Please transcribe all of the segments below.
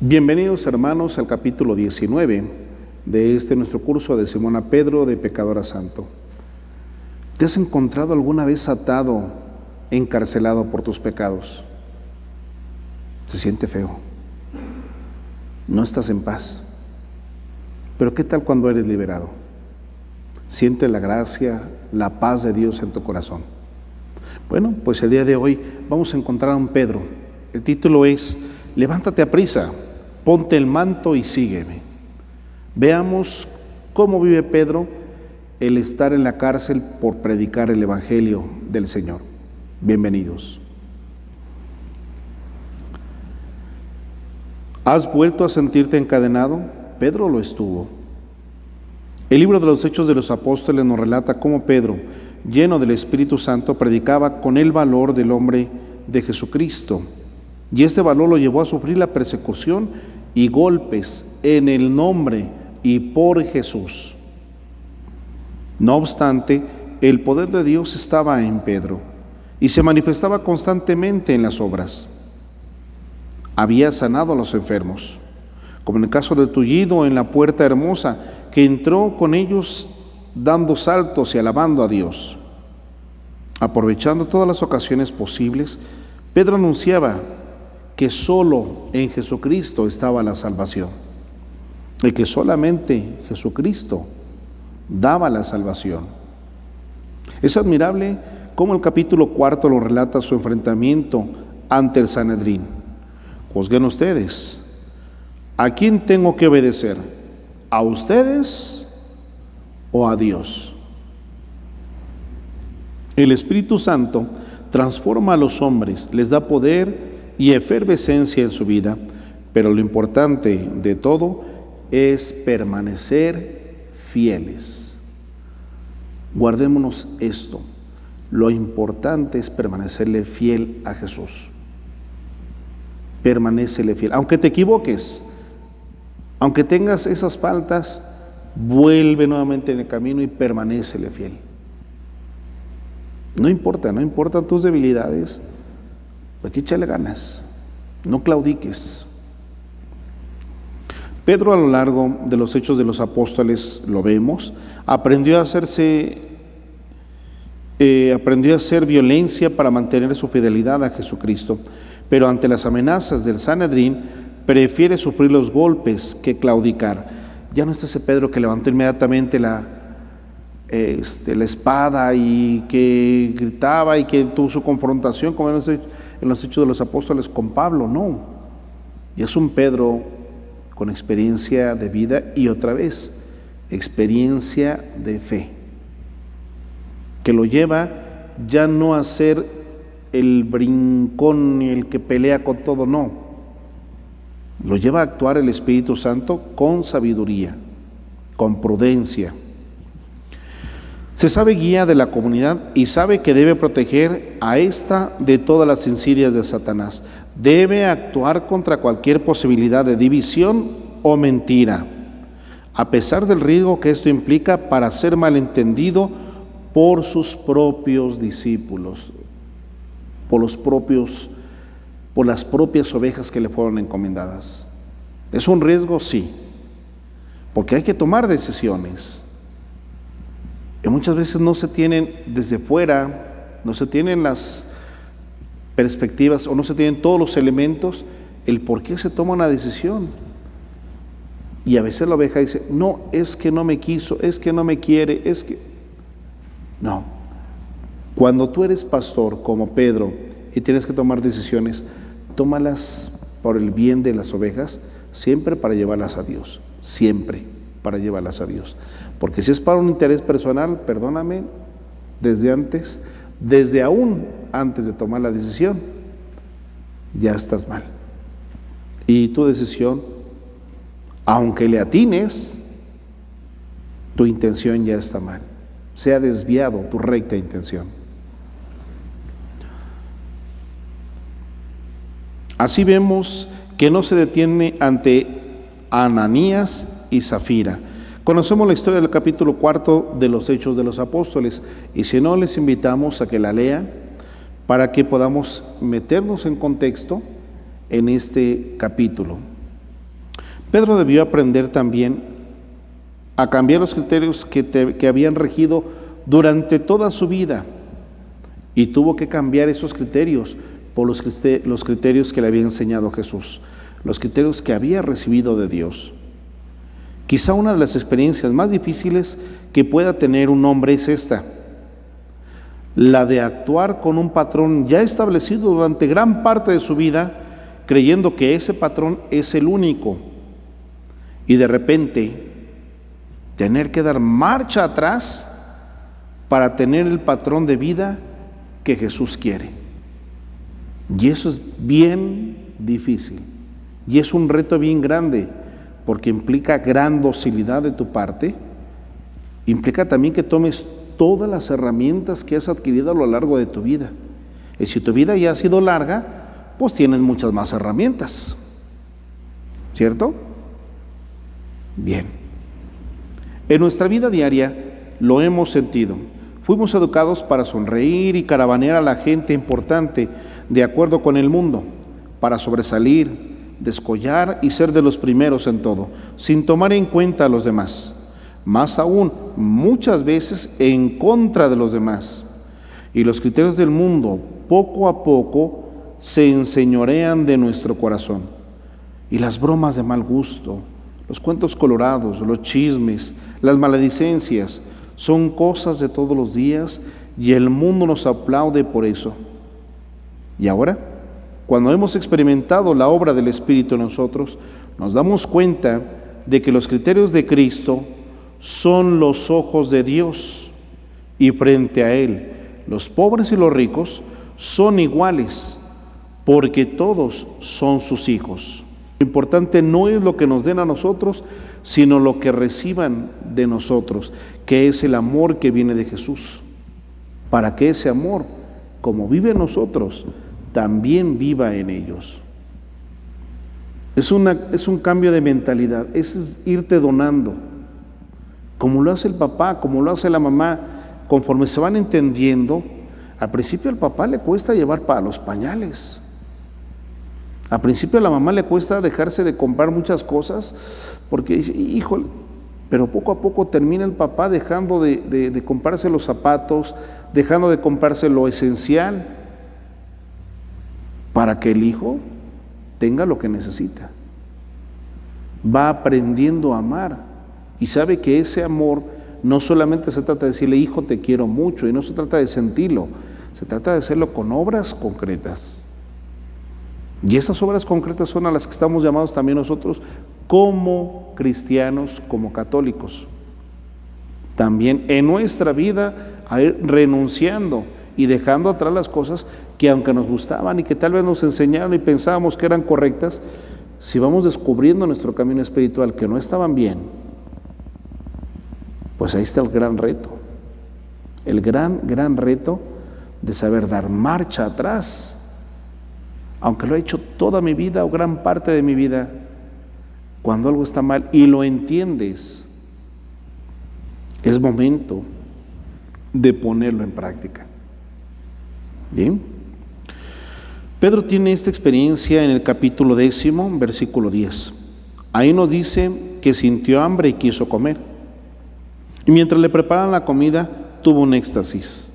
Bienvenidos, hermanos, al capítulo 19 de nuestro curso de Simón a Pedro de Pecador a Santo. ¿Te has encontrado alguna vez atado, encarcelado por tus pecados? Se siente feo. No estás en paz. Pero ¿qué tal cuando eres liberado? Siente la gracia, la paz de Dios en tu corazón. Bueno, pues el día de hoy vamos a encontrar a un Pedro. El título es: levántate aprisa, ponte el manto y sígueme. Veamos cómo vive Pedro el estar en la cárcel por predicar el Evangelio del Señor. Bienvenidos. ¿Has vuelto a sentirte encadenado? Pedro lo estuvo. El libro de los Hechos de los Apóstoles nos relata cómo Pedro, lleno del Espíritu Santo, predicaba con el valor del hombre de Jesucristo. Y este valor lo llevó a sufrir la persecución y golpes en el nombre y por Jesús. No obstante, el poder de Dios estaba en Pedro y se manifestaba constantemente en las obras. Había sanado a los enfermos, como en el caso de Tullido en la Puerta Hermosa, que entró con ellos dando saltos y alabando a Dios. Aprovechando todas las ocasiones posibles, Pedro anunciaba que solo en Jesucristo estaba la salvación, y que solamente Jesucristo daba la salvación. Es admirable cómo el capítulo 4 lo relata su enfrentamiento ante el Sanedrín. Juzguen ustedes, ¿a quién tengo que obedecer? ¿A ustedes o a Dios? El Espíritu Santo transforma a los hombres, les da poder y efervescencia en su vida, pero lo importante de todo es permanecer fieles. Guardémonos esto: lo importante es permanecerle fiel a Jesús. Permanécele fiel, aunque te equivoques, aunque tengas esas faltas, vuelve nuevamente en el camino y permanécele fiel. No importan tus debilidades, aquí échale ganas, no claudiques. Pedro, a lo largo de los Hechos de los Apóstoles, lo vemos, aprendió a hacer violencia para mantener su fidelidad a Jesucristo, pero ante las amenazas del Sanedrín prefiere sufrir los golpes que claudicar. Ya no está ese Pedro que levantó inmediatamente la espada y que gritaba y que tuvo su confrontación como en los Hechos de los Apóstoles con Pablo. No, y es un Pedro con experiencia de vida y otra vez experiencia de fe, que lo lleva ya no a ser el brincón y el que pelea con todo, no, lo lleva a actuar el Espíritu Santo con sabiduría, con prudencia. Se sabe guía de la comunidad y sabe que debe proteger a esta de todas las insidias de Satanás. Debe actuar contra cualquier posibilidad de división o mentira, a pesar del riesgo que esto implica para ser malentendido por sus propios discípulos, por las propias ovejas que le fueron encomendadas. ¿Es un riesgo? Sí, porque hay que tomar decisiones. Y muchas veces no se tienen desde fuera, no se tienen las perspectivas o no se tienen todos los elementos, el por qué se toma una decisión. Y a veces la oveja dice: no, es que no me quiso, es que no me quiere, es que... No. Cuando tú eres pastor como Pedro y tienes que tomar decisiones, tómalas por el bien de las ovejas, siempre para llevarlas a Dios, siempre para llevarlas a Dios. Porque si es para un interés personal, perdóname, desde aún antes de tomar la decisión, ya estás mal. Y tu decisión, aunque le atines, tu intención ya está mal. Se ha desviado tu recta intención. Así vemos que no se detiene ante Ananías y Zafira. Conocemos la historia del capítulo 4 de los Hechos de los Apóstoles, y si no, les invitamos a que la lean para que podamos meternos en contexto en este capítulo. Pedro debió aprender también a cambiar los criterios que habían regido durante toda su vida, y tuvo que cambiar esos criterios por los criterios que le había enseñado Jesús, los criterios que había recibido de Dios. Quizá una de las experiencias más difíciles que pueda tener un hombre es esta, la de actuar con un patrón ya establecido durante gran parte de su vida, creyendo que ese patrón es el único, y de repente tener que dar marcha atrás para tener el patrón de vida que Jesús quiere. Y eso es bien difícil, y es un reto bien grande, porque implica gran docilidad de tu parte, implica también que tomes todas las herramientas que has adquirido a lo largo de tu vida. Y si tu vida ya ha sido larga, pues tienes muchas más herramientas, ¿cierto? Bien. En nuestra vida diaria lo hemos sentido. Fuimos educados para sonreír y caravanear a la gente importante de acuerdo con el mundo, para sobresalir, descollar y ser de los primeros en todo, sin tomar en cuenta a los demás. Más aún, muchas veces en contra de los demás. Y los criterios del mundo, poco a poco, se enseñorean de nuestro corazón. Y las bromas de mal gusto, los cuentos colorados, los chismes, las maledicencias, son cosas de todos los días, y el mundo nos aplaude por eso. Y ahora, cuando hemos experimentado la obra del Espíritu en nosotros, nos damos cuenta de que los criterios de Cristo son los ojos de Dios, y frente a Él, los pobres y los ricos son iguales, porque todos son sus hijos. Lo importante no es lo que nos den a nosotros, sino lo que reciban de nosotros, que es el amor que viene de Jesús, para que ese amor, como vive en nosotros, también viva en ellos. Es un cambio de mentalidad, es irte donando, como lo hace el papá, como lo hace la mamá, conforme se van entendiendo. Al principio al papá le cuesta llevar para los pañales, al principio a la mamá le cuesta dejarse de comprar muchas cosas, porque dice, híjole, pero poco a poco termina el papá dejando de comprarse los zapatos, dejando de comprarse lo esencial, para que el hijo tenga lo que necesita. Va aprendiendo a amar, y sabe que ese amor no solamente se trata de decirle, hijo, te quiero mucho, y no se trata de sentirlo, se trata de hacerlo con obras concretas. Y esas obras concretas son a las que estamos llamados también nosotros como cristianos, como católicos. También en nuestra vida a ir renunciando y dejando atrás las cosas que aunque nos gustaban y que tal vez nos enseñaron y pensábamos que eran correctas, si vamos descubriendo nuestro camino espiritual que no estaban bien, pues ahí está el gran reto. El gran reto de saber dar marcha atrás. Aunque lo he hecho toda mi vida o gran parte de mi vida, cuando algo está mal y lo entiendes, es momento de ponerlo en práctica. Bien. Pedro tiene esta experiencia en el capítulo 10, versículo 10. Ahí nos dice que sintió hambre y quiso comer. Y mientras le preparaban la comida, tuvo un éxtasis.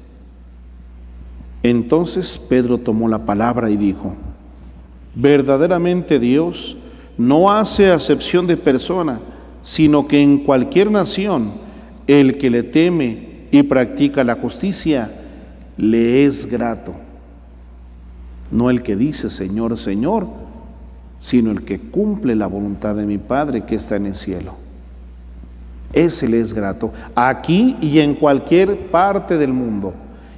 Entonces Pedro tomó la palabra y dijo, verdaderamente Dios no hace acepción de persona, sino que en cualquier nación el que le teme y practica la justicia le es grato. No el que dice Señor, Señor, sino el que cumple la voluntad de mi Padre que está en el cielo. Ese le es grato, aquí y en cualquier parte del mundo.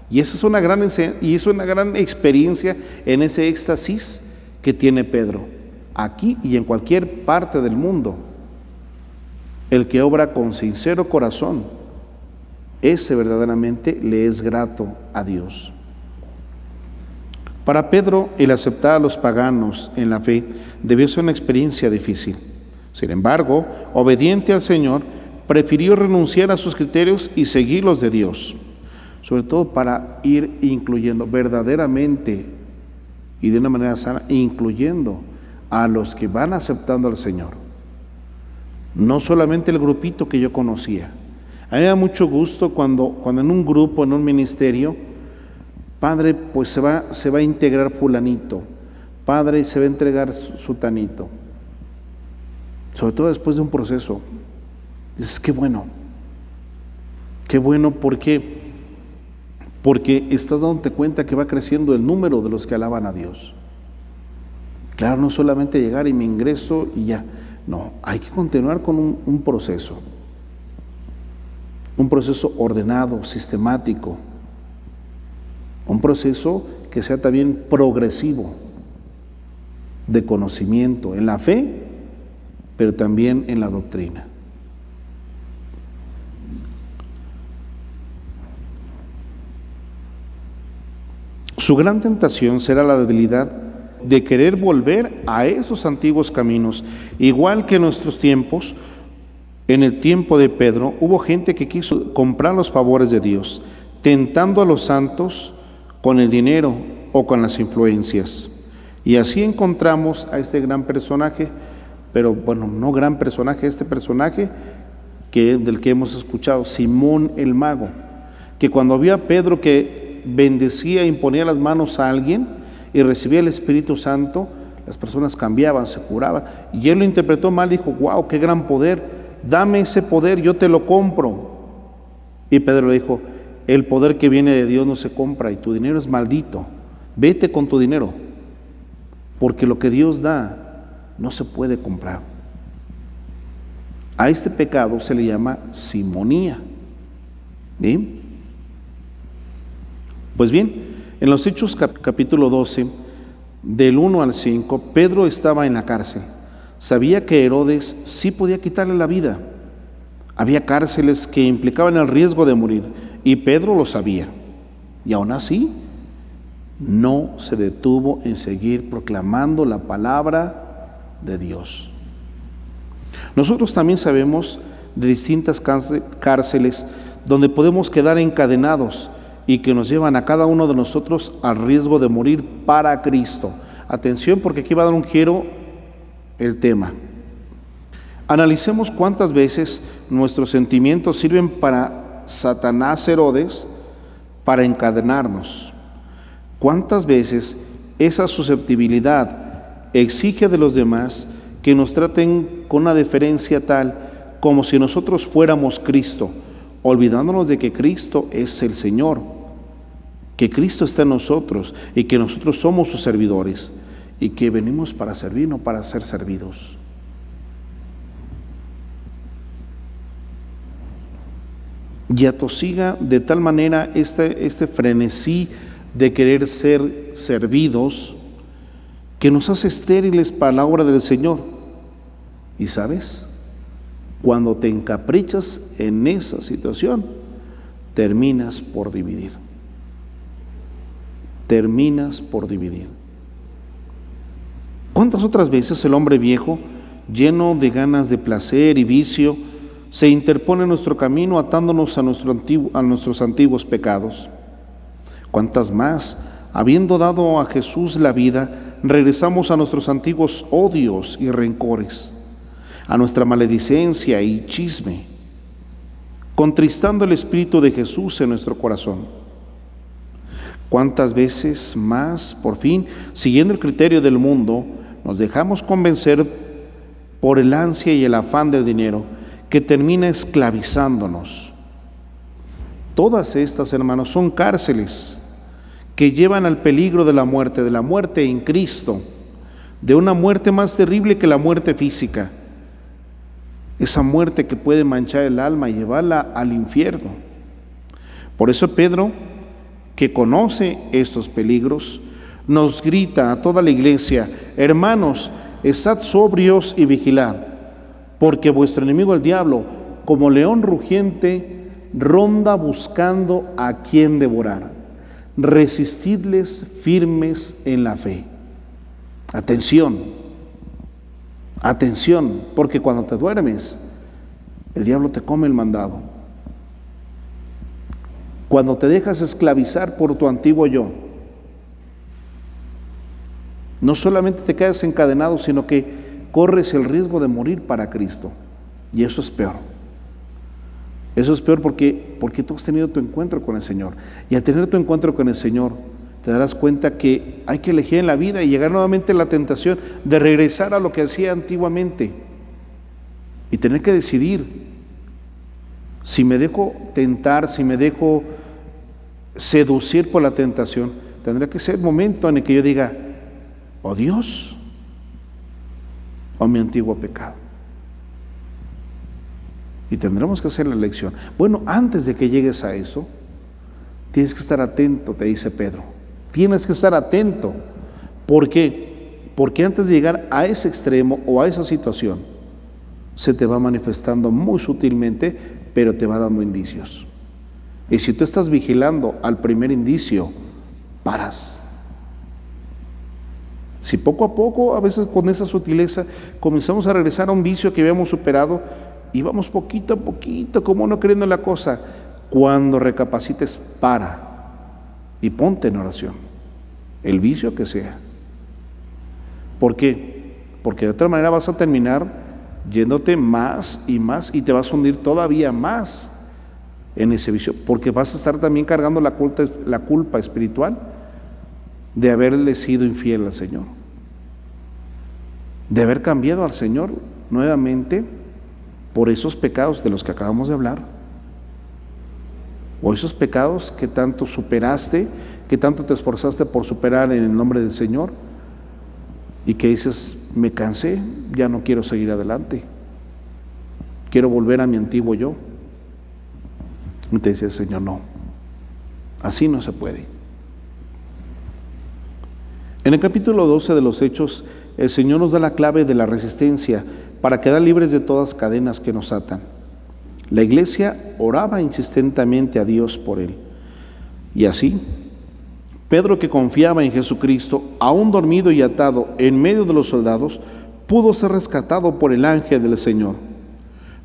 Y esa es una gran experiencia en ese éxtasis que tiene Pedro, aquí y en cualquier parte del mundo. El que obra con sincero corazón, ese verdaderamente le es grato a Dios. Para Pedro, el aceptar a los paganos en la fe debió ser una experiencia difícil. Sin embargo, obediente al Señor, prefirió renunciar a sus criterios y seguir los de Dios, sobre todo para ir incluyendo verdaderamente y de una manera sana, incluyendo a los que van aceptando al Señor. no solamente el grupito que yo conocía. A mí me da mucho gusto cuando en un grupo, en un ministerio, Padre, pues se va a integrar fulanito, Padre, se va a entregar sutanito. Sobre todo después de un proceso. Dices, qué bueno, porque estás dándote cuenta que va creciendo el número de los que alaban a Dios. Claro, no solamente llegar y me ingreso y ya. No, hay que continuar con un proceso ordenado, sistemático, un proceso que sea también progresivo, de conocimiento en la fe, pero también en la doctrina. Su gran tentación será la debilidad de querer volver a esos antiguos caminos. Igual que en nuestros tiempos, en el tiempo de Pedro, hubo gente que quiso comprar los favores de Dios, tentando a los santos con el dinero o con las influencias. Y así encontramos a este gran personaje, pero bueno, no gran personaje, este personaje del que hemos escuchado, Simón el Mago, que cuando vio a Pedro que bendecía, imponía las manos a alguien y recibía el Espíritu Santo, las personas cambiaban, se curaban, y él lo interpretó mal, dijo, wow, qué gran poder, dame ese poder, yo te lo compro. Y Pedro le dijo, el poder que viene de Dios no se compra y tu dinero es maldito, vete con tu dinero, porque lo que Dios da no se puede comprar. A este pecado se le llama simonía. ¿Sí? Pues bien, en los Hechos capítulo 12, del 1 al 5, Pedro estaba en la cárcel. Sabía que Herodes sí podía quitarle la vida. Había cárceles que implicaban el riesgo de morir, y Pedro lo sabía. Y aún así, no se detuvo en seguir proclamando la palabra de Dios. Nosotros también sabemos de distintas cárceles donde podemos quedar encadenados y que nos llevan a cada uno de nosotros al riesgo de morir para Cristo. Atención, porque aquí va a dar un giro el tema. Analicemos cuántas veces nuestros sentimientos sirven para Satanás Herodes para encadenarnos. ¿Cuántas veces esa susceptibilidad exige de los demás que nos traten con una deferencia tal como si nosotros fuéramos Cristo, olvidándonos de que Cristo es el Señor, que Cristo está en nosotros y que nosotros somos sus servidores y que venimos para servir, no para ser servidos? Y atosiga de tal manera este frenesí de querer ser servidos que nos hace estériles para la obra del Señor. Y sabes, cuando te encaprichas en esa situación, terminas por dividir. Terminas por dividir. ¿Cuántas otras veces el hombre viejo, lleno de ganas de placer y vicio, se interpone en nuestro camino atándonos a nuestros antiguos pecados? ¿Cuántas más, habiendo dado a Jesús la vida, regresamos a nuestros antiguos odios y rencores, a nuestra maledicencia y chisme, contristando el Espíritu de Jesús en nuestro corazón? ¿Cuántas veces más, por fin, siguiendo el criterio del mundo, nos dejamos convencer por el ansia y el afán del dinero que termina esclavizándonos? Todas estas, hermanos, son cárceles que llevan al peligro de la muerte en Cristo, de una muerte más terrible que la muerte física, esa muerte que puede manchar el alma y llevarla al infierno. Por eso Pedro, que conoce estos peligros, nos grita a toda la iglesia: hermanos, estad sobrios y vigilad, porque vuestro enemigo el diablo, como león rugiente, ronda buscando a quien devorar. Resistidles firmes en la fe. Atención, atención, porque cuando te duermes, el diablo te come el mandado. Cuando te dejas esclavizar por tu antiguo yo, no solamente te quedas encadenado, sino que corres el riesgo de morir para Cristo. Y eso es peor. Eso es peor porque tú has tenido tu encuentro con el Señor. Y al tener tu encuentro con el Señor, te darás cuenta que hay que elegir en la vida y llegar nuevamente a la tentación de regresar a lo que hacía antiguamente. Y tener que decidir si me dejo tentar, si me dejo seducir por la tentación. Tendrá que ser el momento en el que yo diga, o Dios, o mi antiguo pecado. Y tendremos que hacer la elección. Bueno, antes de que llegues a eso, tienes que estar atento, te dice Pedro. Tienes que estar atento. ¿Por qué? Porque antes de llegar a ese extremo o a esa situación, se te va manifestando muy sutilmente, pero te va dando indicios. Y si tú estás vigilando al primer indicio, paras. Si poco a poco, a veces con esa sutileza, comenzamos a regresar a un vicio que habíamos superado, y vamos poquito a poquito, como no queriendo la cosa, cuando recapacites, para y ponte en oración, el vicio que sea. ¿Por qué? Porque de otra manera vas a terminar yéndote más y más y te vas a hundir todavía más en ese vicio, porque vas a estar también cargando la culpa espiritual de haberle sido infiel al Señor, de haber cambiado al Señor nuevamente por esos pecados de los que acabamos de hablar, o esos pecados que tanto superaste, que tanto te esforzaste por superar en el nombre del Señor, y que dices, me cansé, ya no quiero seguir adelante, quiero volver a mi antiguo yo. Y te dice el Señor, no, así no se puede. En el capítulo 12 de los Hechos, el Señor nos da la clave de la resistencia para quedar libres de todas cadenas que nos atan. La iglesia oraba insistentemente a Dios por él. Y así, Pedro, que confiaba en Jesucristo, aún dormido y atado en medio de los soldados, pudo ser rescatado por el ángel del Señor.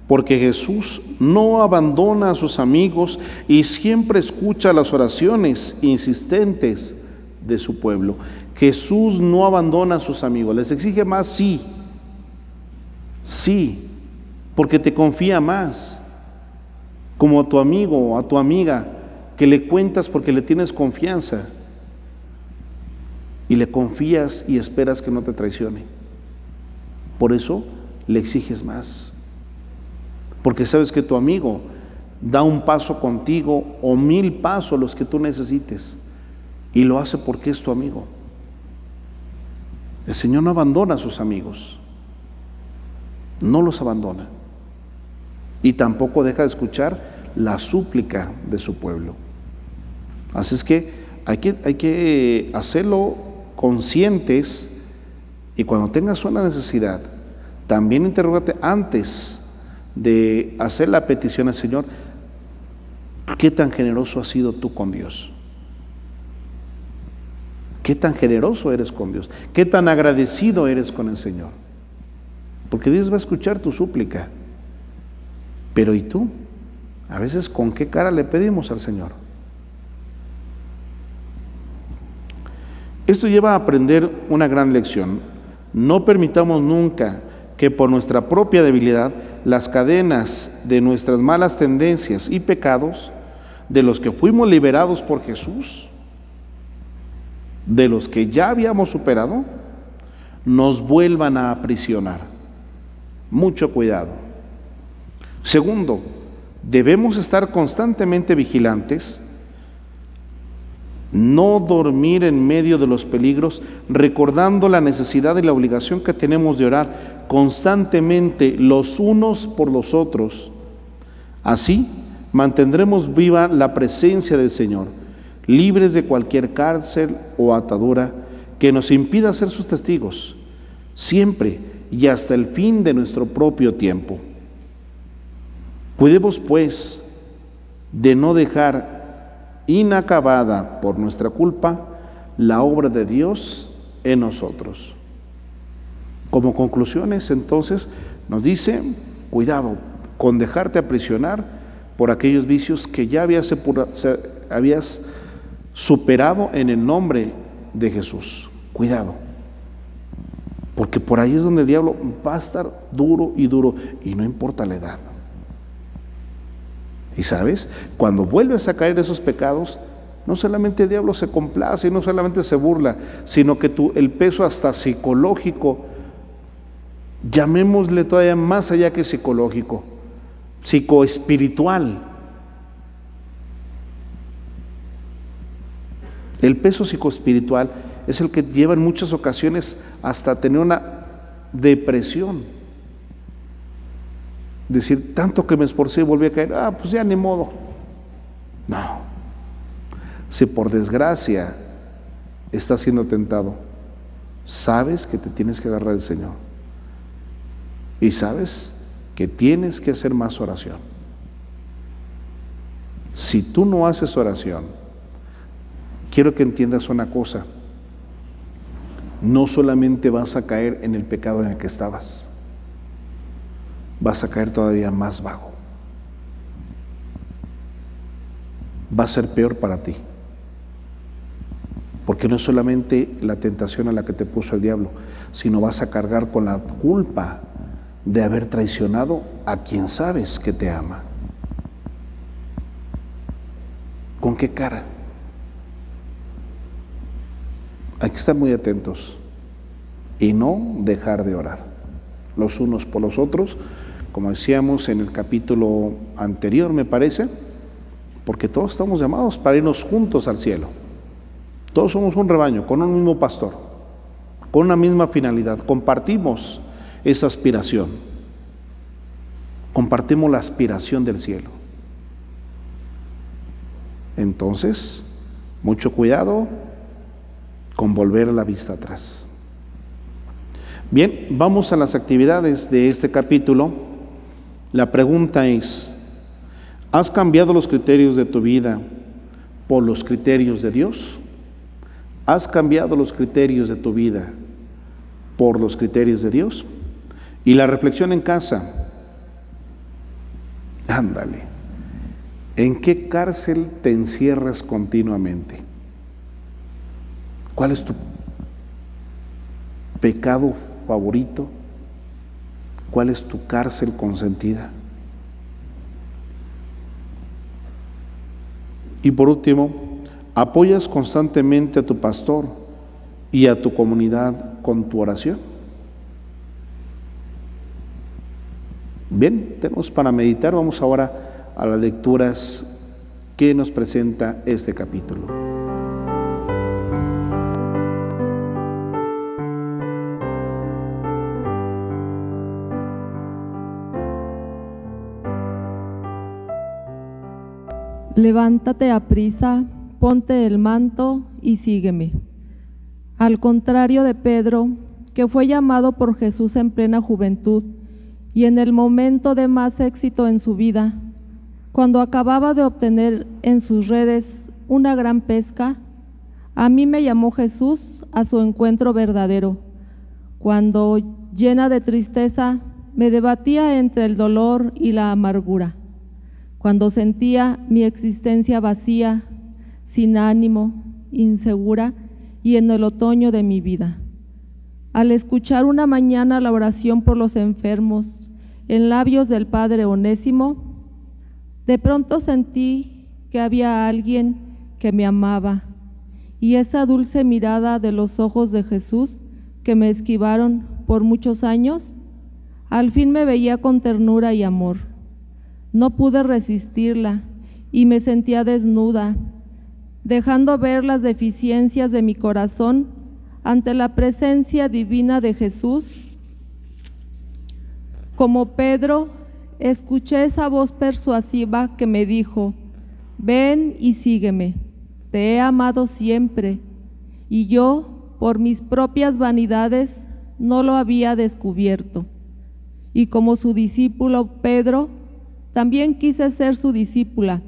Porque Jesús no abandona a sus amigos y siempre escucha las oraciones insistentes de su pueblo. Jesús no abandona a sus amigos. ¿Les exige más? Sí. Sí, porque te confía más. Como a tu amigo o a tu amiga, que le cuentas porque le tienes confianza. Y le confías y esperas que no te traicione. Por eso le exiges más. Porque sabes que tu amigo da un paso contigo o 1000 pasos los que tú necesites. Y lo hace porque es tu amigo. El Señor no abandona a sus amigos. No los abandona. Y tampoco deja de escuchar la súplica de su pueblo. Así es que hay que hacerlo conscientes, y cuando tengas una necesidad, también interrógate antes de hacer la petición al Señor, ¿qué tan generoso has sido tú con Dios? ¿Qué tan generoso eres con Dios? ¿Qué tan agradecido eres con el Señor? Porque Dios va a escuchar tu súplica. Pero ¿y tú? A veces, ¿con qué cara le pedimos al Señor? Esto lleva a aprender una gran lección. No permitamos nunca que por nuestra propia debilidad las cadenas de nuestras malas tendencias y pecados, de los que fuimos liberados por Jesús, de los que ya habíamos superado, nos vuelvan a aprisionar. Mucho cuidado. Segundo, debemos estar constantemente vigilantes, no dormir en medio de los peligros, recordando la necesidad y la obligación que tenemos de orar constantemente los unos por los otros. Así mantendremos viva la presencia del Señor, libres de cualquier cárcel o atadura que nos impida ser sus testigos, siempre y hasta el fin de nuestro propio tiempo. Cuidemos, pues, de no dejar inacabada por nuestra culpa la obra de Dios en nosotros. Como conclusiones, entonces, nos dice, cuidado con dejarte aprisionar por aquellos vicios que ya habías superado en el nombre de Jesús. Cuidado. Porque por ahí es donde el diablo va a estar duro y duro, y no importa la edad. Y sabes, cuando vuelves a caer en esos pecados, no solamente el diablo se complace y no solamente se burla, sino que el peso hasta psicológico, llamémosle todavía más allá que psicológico, psicoespiritual. El peso psicoespiritual es el que lleva en muchas ocasiones hasta tener una depresión. Decir, tanto que me esforcé y volví a caer, pues ya ni modo. No. Si por desgracia estás siendo tentado, sabes que te tienes que agarrar al Señor. Y sabes que tienes que hacer más oración. Si tú no haces oración, quiero que entiendas una cosa. No solamente vas a caer en el pecado en el que estabas, vas a caer todavía más vago. Va a ser peor para ti. Porque no es solamente la tentación a la que te puso el diablo, sino vas a cargar con la culpa de haber traicionado a quien sabes que te ama. ¿Con qué cara? Hay que estar muy atentos y no dejar de orar los unos por los otros, como decíamos en el capítulo anterior, me parece, porque todos estamos llamados para irnos juntos al cielo. Todos somos un rebaño, con un mismo pastor, con una misma finalidad. Compartimos esa aspiración. Compartimos la aspiración del cielo. Entonces, mucho cuidado con volver la vista atrás. Bien, vamos a las actividades de este capítulo. La pregunta es, ¿has cambiado los criterios de tu vida por los criterios de Dios? ¿Has cambiado los criterios de tu vida por los criterios de Dios? Y la reflexión en casa, ándale, ¿en qué cárcel te encierras continuamente? ¿Cuál es tu pecado favorito? ¿Cuál es tu cárcel consentida? Y por último, ¿apoyas constantemente a tu pastor y a tu comunidad con tu oración? Bien, tenemos para meditar. Vamos ahora a las lecturas que nos presenta este capítulo. Levántate aprisa, ponte el manto y sígueme. Al contrario de Pedro, que fue llamado por Jesús en plena juventud y en el momento de más éxito en su vida, cuando acababa de obtener en sus redes una gran pesca, a mí me llamó Jesús a su encuentro verdadero, cuando, llena de tristeza, me debatía entre el dolor y la amargura, cuando sentía mi existencia vacía, sin ánimo, insegura y en el otoño de mi vida. Al escuchar una mañana la oración por los enfermos en labios del padre Onésimo, de pronto sentí que había alguien que me amaba, y esa dulce mirada de los ojos de Jesús que me esquivaron por muchos años, al fin me veía con ternura y amor. No pude resistirla y me sentía desnuda, dejando ver las deficiencias de mi corazón ante la presencia divina de Jesús. Como Pedro, escuché esa voz persuasiva que me dijo: ven y sígueme, te he amado siempre, y yo, por mis propias vanidades, no lo había descubierto. Y como su discípulo Pedro, también quise ser su discípula.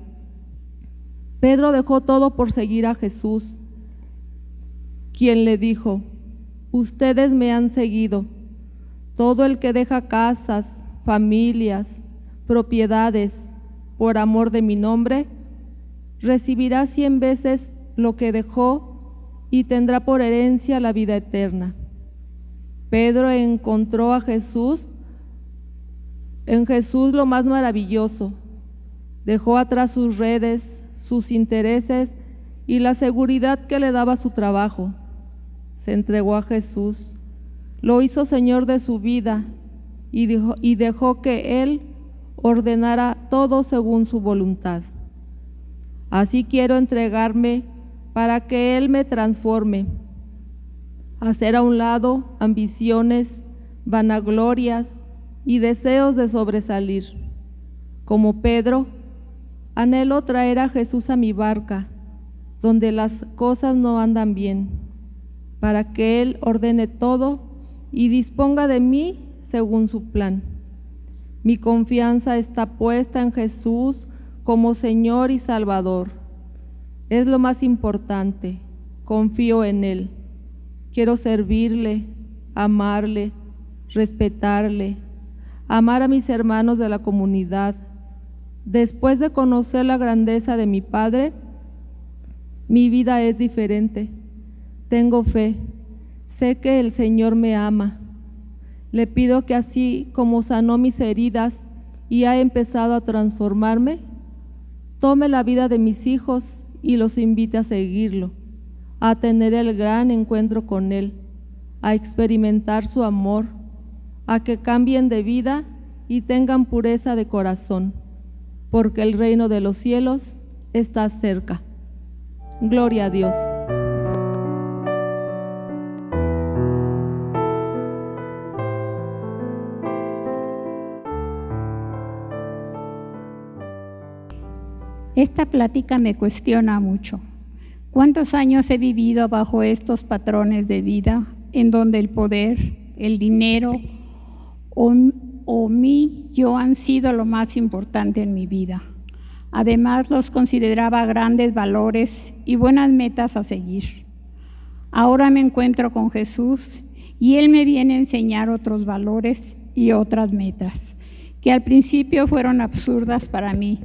Pedro dejó todo por seguir a Jesús, quien le dijo: ustedes me han seguido. Todo el que deja casas, familias, propiedades, por amor de mi nombre, recibirá 100 veces lo que dejó y tendrá por herencia la vida eterna. Pedro encontró a Jesús, en Jesús lo más maravilloso. Dejó atrás sus redes, sus intereses y la seguridad que le daba su trabajo. Se entregó a Jesús, lo hizo Señor de su vida y dejó que Él ordenara todo según su voluntad. Así quiero entregarme para que Él me transforme, hacer a un lado ambiciones, vanaglorias y deseos de sobresalir. Como Pedro, anhelo traer a Jesús a mi barca, donde las cosas no andan bien, para que Él ordene todo y disponga de mí según su plan. Mi confianza está puesta en Jesús como Señor y Salvador. Es lo más importante, confío en Él. Quiero servirle, amarle, respetarle, amar a mis hermanos de la comunidad. Después de conocer la grandeza de mi Padre, mi vida es diferente. Tengo fe, sé que el Señor me ama. Le pido que así como sanó mis heridas y ha empezado a transformarme, tome la vida de mis hijos y los invite a seguirlo, a tener el gran encuentro con Él, a experimentar su amor, a que cambien de vida y tengan pureza de corazón, porque el reino de los cielos está cerca. Gloria a Dios. Esta plática me cuestiona mucho. ¿Cuántos años he vivido bajo estos patrones de vida en donde el poder, el dinero o mi yo han sido lo más importante en mi vida? Además, los consideraba grandes valores y buenas metas a seguir. Ahora me encuentro con Jesús y Él me viene a enseñar otros valores y otras metas, que al principio fueron absurdas para mí,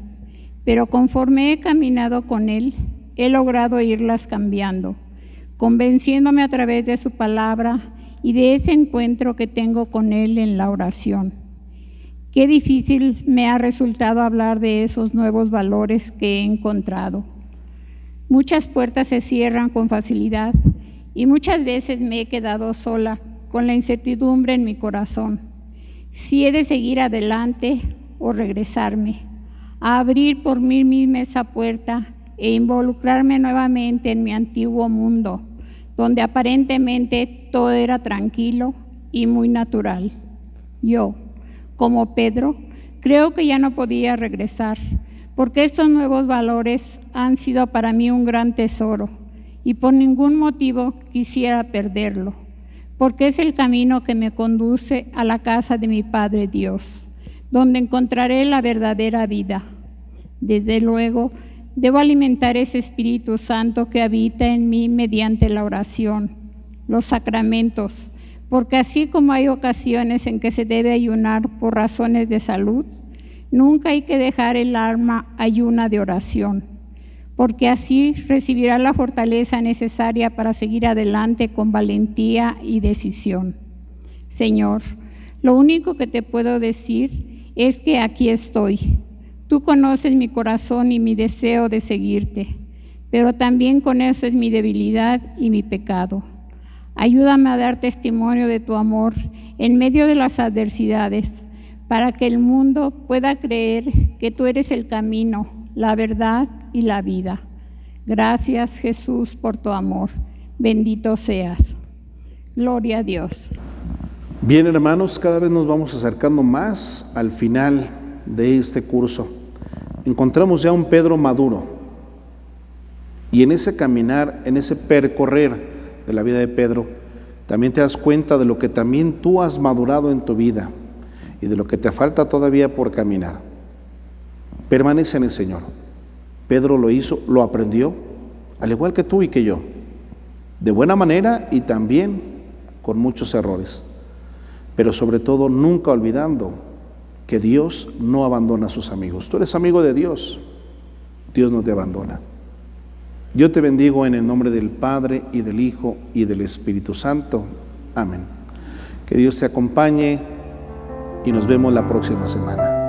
pero conforme he caminado con Él, he logrado irlas cambiando, convenciéndome a través de su palabra y de ese encuentro que tengo con Él en la oración. Qué difícil me ha resultado hablar de esos nuevos valores que he encontrado. Muchas puertas se cierran con facilidad y muchas veces me he quedado sola con la incertidumbre en mi corazón, si he de seguir adelante o regresarme, a abrir por mí misma esa puerta e involucrarme nuevamente en mi antiguo mundo, donde aparentemente todo era tranquilo y muy natural. Yo, como Pedro, creo que ya no podía regresar, porque estos nuevos valores han sido para mí un gran tesoro y por ningún motivo quisiera perderlo, porque es el camino que me conduce a la casa de mi Padre Dios, donde encontraré la verdadera vida. Desde luego, debo alimentar ese Espíritu Santo que habita en mí mediante la oración, los sacramentos, porque así como hay ocasiones en que se debe ayunar por razones de salud, nunca hay que dejar el alma ayuna de oración, porque así recibirá la fortaleza necesaria para seguir adelante con valentía y decisión. Señor, lo único que te puedo decir es que aquí estoy. Tú conoces mi corazón y mi deseo de seguirte, pero también conoces mi debilidad y mi pecado. Ayúdame a dar testimonio de tu amor en medio de las adversidades, para que el mundo pueda creer que tú eres el camino, la verdad y la vida. Gracias, Jesús, por tu amor. Bendito seas. Gloria a Dios. Bien, hermanos, cada vez nos vamos acercando más al final de este curso. Encontramos ya un Pedro maduro, y en ese caminar, en ese percorrer de la vida de Pedro, también te das cuenta de lo que también tú has madurado en tu vida y de lo que te falta todavía por caminar. Permanece en el Señor. Pedro lo hizo, lo aprendió, al igual que tú y que yo, de buena manera y también con muchos errores, pero sobre todo nunca olvidando que Dios no abandona a sus amigos. Tú eres amigo de Dios, Dios no te abandona. Yo te bendigo en el nombre del Padre y del Hijo y del Espíritu Santo. Amén. Que Dios te acompañe y nos vemos la próxima semana.